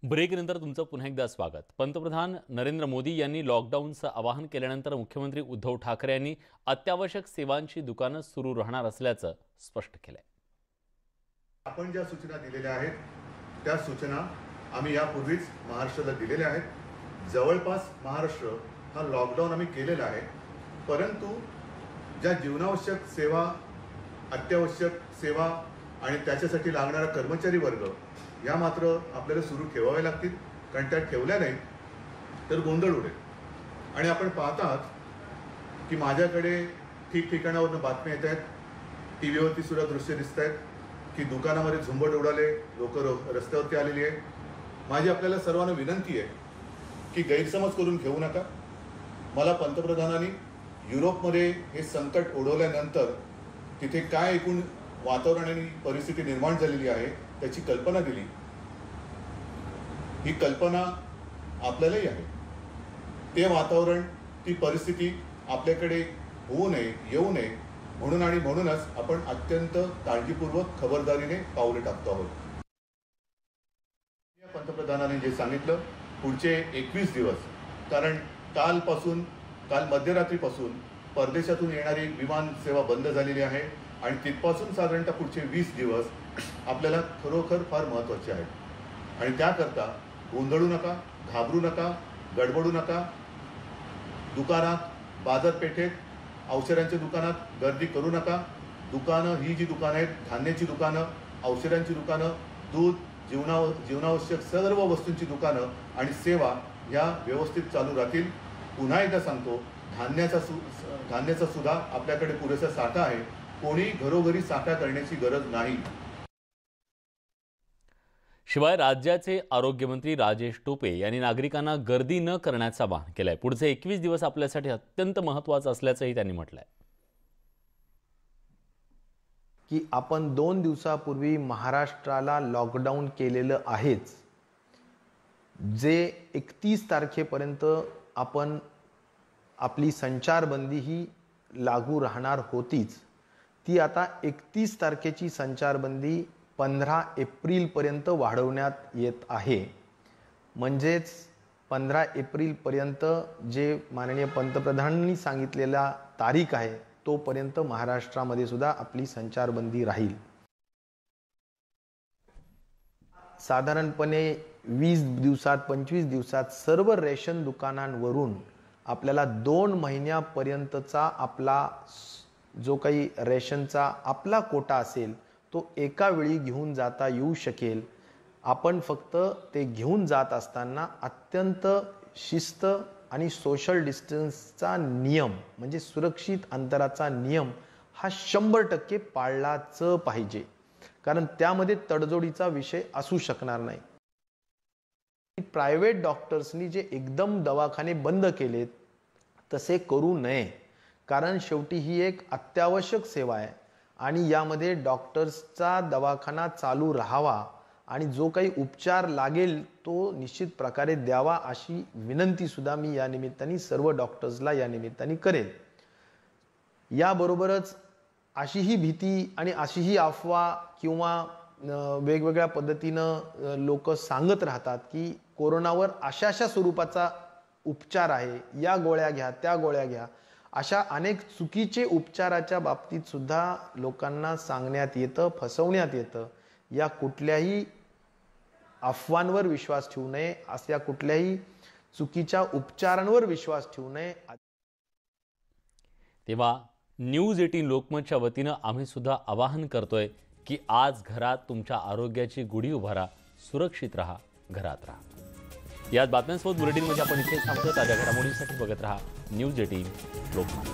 ब्रेकनंतर तुमचं पुन्हा एकदा स्वागत। पंतप्रधान नरेंद्र मोदी यांनी लॉकडाऊनचं आवाहन केल्यानंतर मुख्यमंत्री उद्धव ठाकरे यांनी अत्यावश्यक सेवांची दुकानं सुरू राहणार असल्याचं स्पष्ट केलंय। आपण ज्या सूचना दिलेल्या आहेत त्या सूचना आम्ही यापूर्वीच महाराष्ट्राला दिलेल्या आहेत। जवळपास महाराष्ट्र हा लॉकडाऊन आम्ही केलेला आहे, परंतु ज्या जीवनावश्यक सेवा, अत्यावश्यक सेवा आणि त्याच्यासाठी लागणारा कर्मचारी वर्ग या मात्र आपल्याला सुरू ठेवावे लागतील, कारण त्या ठेवल्या नाही तर गोंधळ उडेल। आणि आपण पाहतात की माझ्याकडे ठिकठिकाणावरून बातम्या येत आहेत, टीव्हीवरती सुद्धा दृश्य दिसत आहेत की दुकानामध्ये झुंबड उडाले, लोक रस्त्यावरती आलेली आहे। माझी आपल्याला सर्वांना विनंती आहे की गैरसमज करून घेऊ नका। मला पंतप्रधानांनी युरोपमध्ये हे संकट ओढवल्यानंतर तिथे काय एकूण वातावरण आणि परिस्थिती निर्माण झालेली आहे त्याची कल्पना दिली। ही कल्पना आपल्यालाही आहे। ते वातावरण, ती परिस्थिती आपल्याकडे होऊ नये, येऊ नये म्हणूनच आपण अत्यंत काळजीपूर्वक खबरदारीने पावले टाकतो आहोत। पंतप्रधानांनी जे सांगितलं, पुढचे 21 दिवस, कारण काल मध्यरात्रीपासून परदेशातून येणारी विमान सेवा बंद झालेली आहे आणि तिथपासून साधारणतः पुढचे 20 दिवस आपल्याला खरोखर फार महत्त्वाचे आहेत। आणि त्याकरता गोंधळू नका, घाबरू नका, गडबडू नका। दुकानात, बाजारपेठेत, औषधांच्या दुकानात गर्दी करू नका। दुकानं ही जी दुकानं आहेत, धान्याची दुकानं, औषधांची दुकानं, दूध, जीवनावश्यक सर्व वस्तूंची दुकानं आणि सेवा या व्यवस्थित चालू राहतील। पुन्हा एकदा सांगतो, धान्याचा सुद्धा आपल्याकडे पुरेसा साठा आहे। कोणी घरोघरी साठा करण्याची गरज नाही। शिवाय राज्याचे आरोग्यमंत्री राजेश टोपे यांनी नागरिकांना गर्दी न करण्याचं आवाहन केलंय। पुढचे 21 दिवस आपल्यासाठी अत्यंत महत्त्वाचं असल्याचंही त्यांनी म्हटलंय की आपण 2 दिवसापूर्वी महाराष्ट्राला लॉकडाऊन केलेलं आहेच। जे 31 तारखेपर्यंत आपण आपली संचारबंदी ही लागू राहणार होतीच, ती आता 31 तारखेची संचारबंदी 15 एप्रिलपर्यंत वाढवण्यात येत आहे। म्हणजेच 15 एप्रिलपर्यंत जे माननीय पंतप्रधानांनी सांगितलेला तारीख आहे तोपर्यंत महाराष्ट्रामध्ये सुद्धा आपली संचारबंदी राहील। साधारणपणे 20 दिवसात 25 दिवसात सर्व रेशन दुकानांवरून आपल्याला 2 महिन्यापर्यंतचा आपला जो काही रेशनचा आपला कोटा असेल तो एका वेळी घेऊन जाता येऊ शकेल। आपण फक्त ते घेऊन जात असताना अत्यंत शिस्त आणि सोशल डिस्टन्सचा नियम, म्हणजे सुरक्षित अंतराचा नियम हा 100% पाळलाच पाहिजे, कारण त्यामध्ये तडजोडीचा विषय असू शकणार नाही। प्रायव्हेट डॉक्टर्सनी जे एकदम दवाखाने बंद केलेत तसे करू नये, कारण शेवटी ही एक अत्यावश्यक सेवा आहे आणि यामध्ये डॉक्टर्सचा दवाखाना चालू राहावा आणि जो काही उपचार लागेल तो निश्चित प्रकारे द्यावा अशी विनंती सुद्धा मी या निमित्ताने सर्व डॉक्टर्सला या निमित्ताने करेल। याबरोबरच अशी ही भीती आणि अशी ही अफवा किंवा वेगवेगळ्या पद्धतीनं लोक सांगत राहतात की कोरोनावर अशा स्वरूपाचा उपचार आहे, या गोळ्या घ्या, त्या गोळ्या घ्या, अशा अनेक चुकीचे उपचाराच्या बाबतीत सुद्धा लोकांना सांगण्यात येतं, फसवण्यात येतं। या कुठल्याही अफवांवर विश्वास ठेवू नये, अशा कुठल्याही चुकीच्या उपचारांवर विश्वास ठेवू नये। तेव्हा न्यूज 18 लोकमतच्या वतीनं आम्ही सुद्धा आवाहन करतोय की आज घरात तुमच्या आरोग्याची गुढी उभारा, सुरक्षित राहा, घरात राहा। याच बातम्यांसोबत बुलेटिनमध्ये आपण इथे थांबतो। ताज्या घडामोडींसाठी बघत राहा न्यूज 18 लोकमत।